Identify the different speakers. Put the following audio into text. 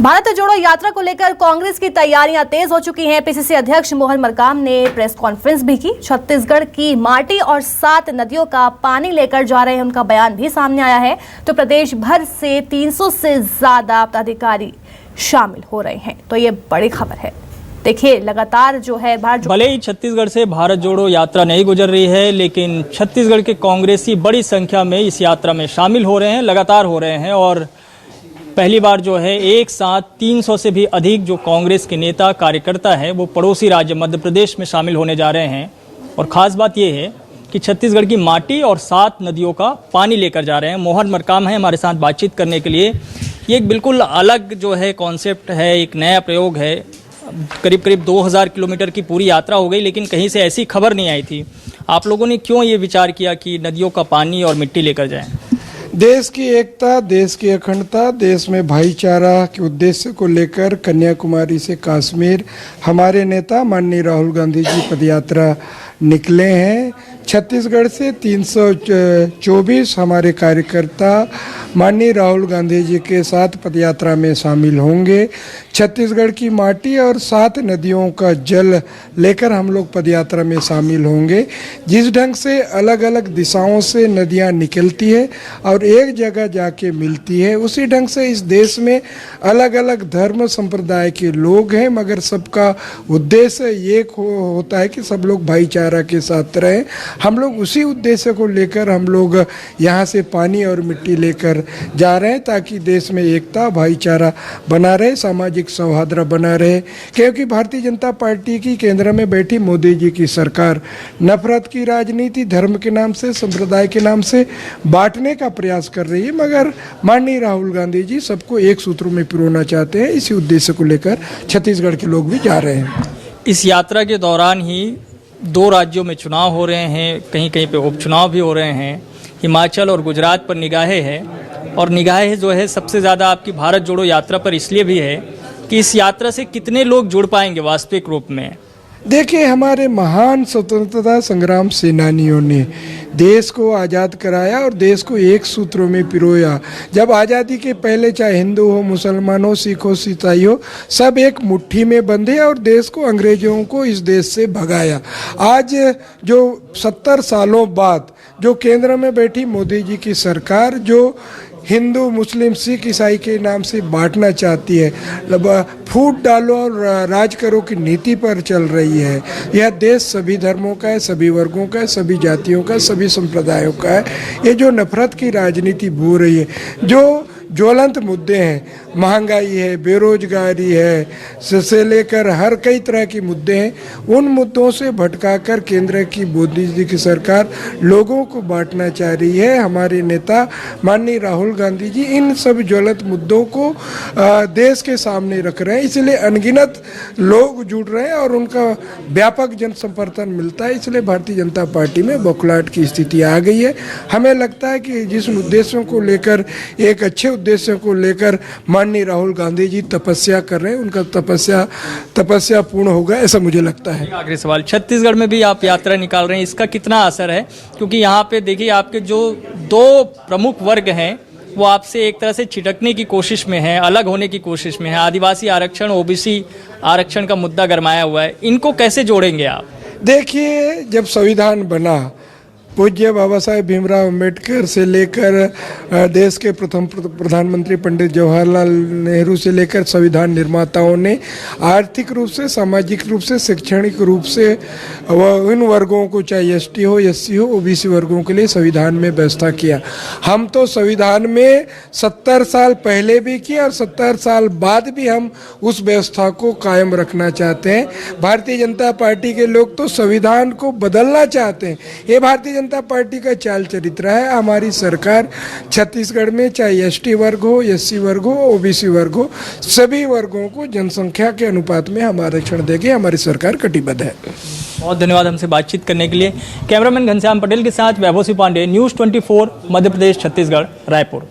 Speaker 1: भारत जोड़ो यात्रा को लेकर कांग्रेस की तैयारियां तेज हो चुकी हैं। पीसीसी अध्यक्ष मोहन मरकाम ने प्रेस कॉन्फ्रेंस भी की। छत्तीसगढ़ की माटी और 7 नदियों का पानी लेकर जा रहे हैं, उनका बयान भी सामने आया है। तो प्रदेश भर से 300 से ज्यादा पदाधिकारी शामिल हो रहे हैं। तो ये बड़ी खबर है। देखिए, लगातार जो है
Speaker 2: भले ही छत्तीसगढ़ से भारत जोड़ो यात्रा नहीं गुजर रही है, लेकिन छत्तीसगढ़ के कांग्रेसी बड़ी संख्या में इस यात्रा में शामिल हो रहे हैं, लगातार हो रहे हैं। और पहली बार जो है एक साथ 300 से भी अधिक जो कांग्रेस के नेता कार्यकर्ता हैं वो पड़ोसी राज्य मध्य प्रदेश में शामिल होने जा रहे हैं। और ख़ास बात ये है कि छत्तीसगढ़ की माटी और 7 नदियों का पानी लेकर जा रहे हैं। मोहन मरकाम है हमारे साथ बातचीत करने के लिए। ये एक बिल्कुल अलग जो है कॉन्सेप्ट है, एक नया प्रयोग है। करीब 2000 किलोमीटर की पूरी यात्रा हो गई, लेकिन कहीं से ऐसी खबर नहीं आई थी। आप लोगों ने क्यों ये विचार किया कि नदियों का पानी और मिट्टी लेकर जाएं?
Speaker 3: देश की एकता, देश की अखंडता, देश में भाईचारा के उद्देश्य को लेकर कन्याकुमारी से कश्मीर हमारे नेता माननीय राहुल गांधी जी पदयात्रा निकले हैं। छत्तीसगढ़ से 324 हमारे कार्यकर्ता माननीय राहुल गांधी जी के साथ पदयात्रा में शामिल होंगे। छत्तीसगढ़ की माटी और 7 नदियों का जल लेकर हम लोग पदयात्रा में शामिल होंगे। जिस ढंग से अलग अलग दिशाओं से नदियां निकलती है और एक जगह जाके मिलती है, उसी ढंग से इस देश में अलग अलग धर्म संप्रदाय के लोग हैं, मगर सबका उद्देश्य एक होता है कि सब लोग भाईचारा के साथ रहें। हम लोग उसी उद्देश्य को लेकर हम लोग यहाँ से पानी और मिट्टी लेकर जा रहे हैं, ताकि देश में एकता, भाईचारा बना रहे, सामाजिक सौहार्द बना रहे। क्योंकि भारतीय जनता पार्टी की केंद्र में बैठी मोदी जी की सरकार नफरत की राजनीति, धर्म के नाम से, संप्रदाय के नाम से बांटने का प्रयास कर रही है, मगर माननीय राहुल गांधी जी सबको एक सूत्र में पिरोना चाहते हैं। इसी उद्देश्य को लेकर छत्तीसगढ़ के लोग भी जा रहे हैं।
Speaker 2: इस यात्रा के दौरान ही 2 राज्यों में चुनाव हो रहे हैं, कहीं कहीं पे उपचुनाव भी हो रहे हैं। हिमाचल और गुजरात पर निगाहें हैं, और निगाहें जो है सबसे ज़्यादा आपकी भारत जोड़ो यात्रा पर इसलिए भी है कि इस यात्रा से कितने लोग जुड़ पाएंगे वास्तविक रूप में।
Speaker 3: देखिए, हमारे महान स्वतंत्रता संग्राम सेनानियों ने देश को आज़ाद कराया और देश को एक सूत्रों में पिरोया। जब आज़ादी के पहले चाहे हिंदू हो, मुसलमान हो, सिख हो, ईसाई हो, सब एक मुट्ठी में बंधे और देश को, अंग्रेजों को इस देश से भगाया। आज जो 70 सालों बाद जो केंद्र में बैठी मोदी जी की सरकार जो हिंदू, मुस्लिम, सिख, ईसाई के नाम से बांटना चाहती है, फूट डालो और राज करो की नीति पर चल रही है। यह देश सभी धर्मों का है, सभी वर्गों का है, सभी जातियों का, सभी संप्रदायों का है। ये जो नफरत की राजनीति बो रही है, जो ज्वलंत मुद्दे हैं, महंगाई है, बेरोजगारी है, से लेकर हर कई तरह के मुद्दे हैं, उन मुद्दों से भटकाकर केंद्र की मोदी जी की सरकार लोगों को बांटना चाह रही है। हमारे नेता माननीय राहुल गांधी जी इन सब ज्वलंत मुद्दों को देश के सामने रख रहे हैं, इसलिए अनगिनत लोग जुड़ रहे हैं और उनका व्यापक जन समर्थन मिलता है। इसलिए भारतीय जनता पार्टी में बौखलाहट की स्थिति आ गई है। हमें लगता है कि जिस उद्देश्यों को लेकर, एक अच्छे उद्देश्यों को लेकर माननीय राहुल गांधी जी तपस्या कर रहे हैं, उनका तपस्या पूर्ण होगा, ऐसा मुझे लगता है।
Speaker 2: आखिरी सवाल, छत्तीसगढ़ में भी आप यात्रा निकाल रहे हैं, इसका कितना असर है? क्योंकि यहाँ पे देखिए आपके जो 2 प्रमुख वर्ग हैं वो आपसे एक तरह से छिटकने की कोशिश में है, अलग होने की कोशिश में है। आदिवासी आरक्षण, ओबीसी आरक्षण का मुद्दा गरमाया हुआ है, इनको कैसे जोड़ेंगे आप?
Speaker 3: देखिए, जब संविधान बना, पूज्य बाबा साहेब भीमराव अम्बेडकर से लेकर देश के प्रथम प्रधानमंत्री पंडित जवाहरलाल नेहरू से लेकर संविधान निर्माताओं ने आर्थिक रूप से, सामाजिक रूप से, शैक्षणिक रूप से इन वर्गों को, चाहे एसटी हो, एससी हो, ओबीसी वर्गों के लिए संविधान में व्यवस्था किया। हम तो संविधान में 70 साल पहले भी किया और 70 साल बाद भी हम उस व्यवस्था को कायम रखना चाहते हैं। भारतीय जनता पार्टी के लोग तो संविधान को बदलना चाहते हैं। ये भारतीय जनता पार्टी का चाल चरित्र है। हमारी सरकार छत्तीसगढ़ में चाहे एसटी वर्ग हो, एससी वर्ग हो, ओबीसी वर्ग हो, सभी वर्गों को जनसंख्या के अनुपात में हम आरक्षण देगी। हमारी सरकार कटिबद्ध है।
Speaker 2: बहुत धन्यवाद हमसे बातचीत करने के लिए। कैमरामैन घनश्याम पटेल के साथ वैभव सिंह पांडे, न्यूज़ 24 मध्य प्रदेश, छत्तीसगढ़, रायपुर।